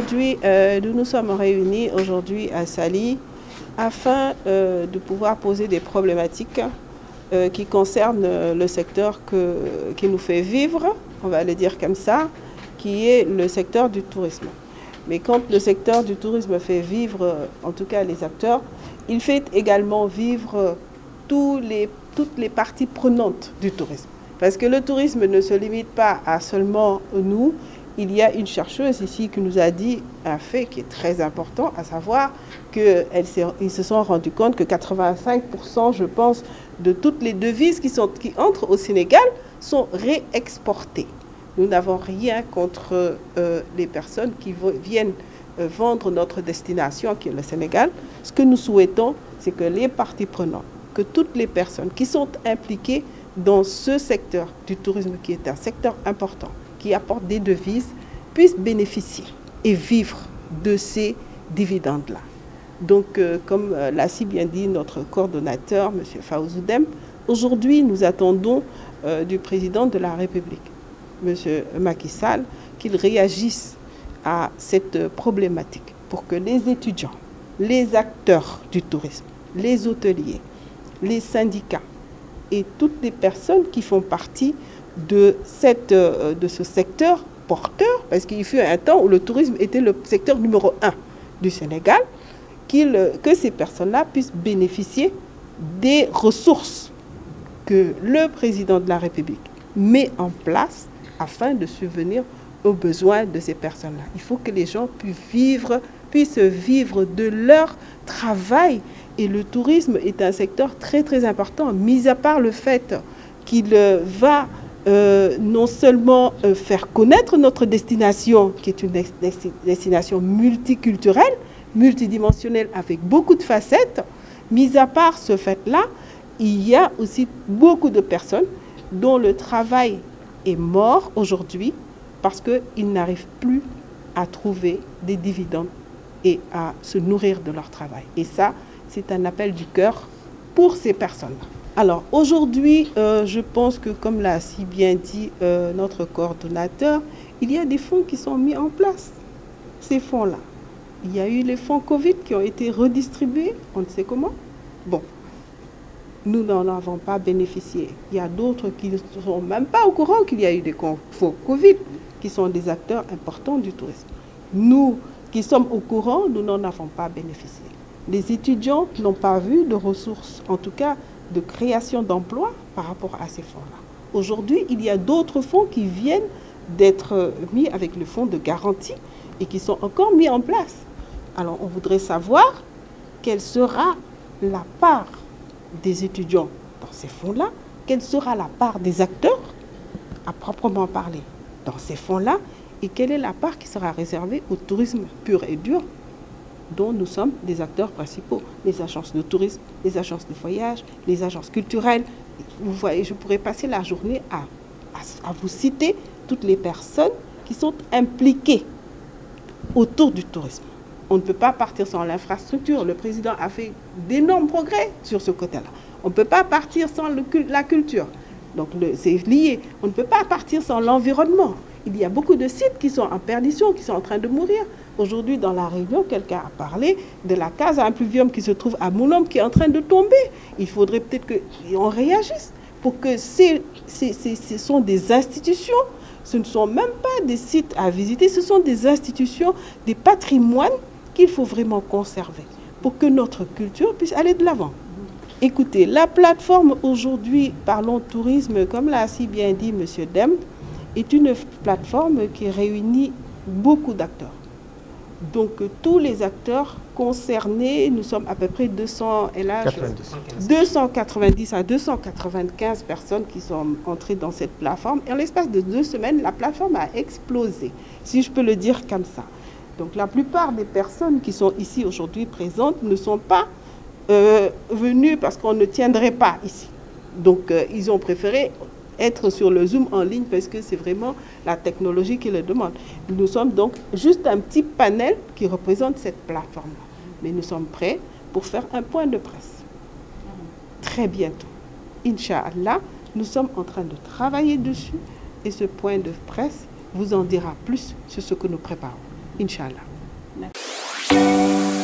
aujourd'hui, nous nous sommes réunis aujourd'hui à Saly afin de pouvoir poser des problématiques qui concernent le secteur qui nous fait vivre, on va le dire comme ça, qui est le secteur du tourisme. Mais quand le secteur du tourisme fait vivre, en tout cas les acteurs, il fait également vivre toutes les parties prenantes du tourisme. Parce que le tourisme ne se limite pas à seulement nous. Il y a une chercheuse ici qui nous a dit un fait qui est très important, à savoir qu'ils se sont rendus compte que 85%, je pense, de toutes les devises qui entrent au Sénégal sont réexportées. Nous n'avons rien contre les personnes qui viennent vendre notre destination, qui est le Sénégal. Ce que nous souhaitons, c'est que les parties prenantes, que toutes les personnes qui sont impliquées dans ce secteur du tourisme, qui est un secteur important, qui apporte des devises, puissent bénéficier et vivre de ces dividendes-là. Donc, comme l'a si bien dit notre coordonnateur, M. Fawzoudem, aujourd'hui, nous attendons du président de la République, M. Macky Sall, qu'il réagisse à cette problématique pour que les étudiants, les acteurs du tourisme, les hôteliers, les syndicats et toutes les personnes qui font partie de ce secteur porteur, parce qu'il fut un temps où le tourisme était le secteur numéro 1 du Sénégal, que ces personnes-là puissent bénéficier des ressources que le président de la République met en place afin de subvenir aux besoins de ces personnes-là. Il faut que les gens puissent vivre de leur travail. Et le tourisme est un secteur très très important, mis à part le fait qu'il va non seulement faire connaître notre destination, qui est une destination multiculturelle, multidimensionnelle, avec beaucoup de facettes, mis à part ce fait-là, il y a aussi beaucoup de personnes dont le travail est mort aujourd'hui parce qu'ils n'arrivent plus à trouver des dividendes et à se nourrir de leur travail. Et ça, c'est un appel du cœur pour ces personnes-là. Alors aujourd'hui, je pense que comme l'a si bien dit notre coordonnateur, il y a des fonds qui sont mis en place. Ces fonds-là, il y a eu les fonds Covid qui ont été redistribués, on ne sait comment. Bon, nous n'en avons pas bénéficié. Il y a d'autres qui ne sont même pas au courant qu'il y a eu des fonds Covid, qui sont des acteurs importants du tourisme. Nous qui sommes au courant, nous n'en avons pas bénéficié. Les étudiants n'ont pas vu de ressources, en tout cas de création d'emplois par rapport à ces fonds-là. Aujourd'hui, il y a d'autres fonds qui viennent d'être mis avec le fonds de garantie et qui sont encore mis en place. Alors, on voudrait savoir quelle sera la part des étudiants dans ces fonds-là, quelle sera la part des acteurs, à proprement parler, dans ces fonds-là, et quelle est la part qui sera réservée au tourisme pur et dur, dont nous sommes des acteurs principaux, les agences de tourisme, les agences de voyage, les agences culturelles. Vous voyez, je pourrais passer la journée à vous citer toutes les personnes qui sont impliquées autour du tourisme. On ne peut pas partir sans l'infrastructure. Le président a fait d'énormes progrès sur ce côté-là. On ne peut pas partir sans la culture. Donc c'est lié. On ne peut pas partir sans l'environnement. Il y a beaucoup de sites qui sont en perdition, qui sont en train de mourir. Aujourd'hui, dans la Réunion, quelqu'un a parlé de la case à impluvium qui se trouve à Mounombe qui est en train de tomber. Il faudrait peut-être qu'on réagisse pour que ce sont des institutions. Ce ne sont même pas des sites à visiter, ce sont des institutions, des patrimoines qu'il faut vraiment conserver pour que notre culture puisse aller de l'avant. Écoutez, la plateforme aujourd'hui, Parlons Tourisme, comme l'a si bien dit M. Dem, est une plateforme qui réunit beaucoup d'acteurs. Donc tous les acteurs concernés, nous sommes à peu près 290 à 295 personnes qui sont entrées dans cette plateforme. Et en l'espace de 2 semaines, la plateforme a explosé, si je peux le dire comme ça. Donc la plupart des personnes qui sont ici aujourd'hui présentes ne sont pas venues parce qu'on ne tiendrait pas ici. Donc ils ont préféré être sur le Zoom en ligne parce que c'est vraiment la technologie qui le demande. Nous sommes donc juste un petit panel qui représente cette plateforme-là. Mais nous sommes prêts pour faire un point de presse. Très bientôt. Inch'Allah, nous sommes en train de travailler dessus et ce point de presse vous en dira plus sur ce que nous préparons. Inch'Allah. Thank you.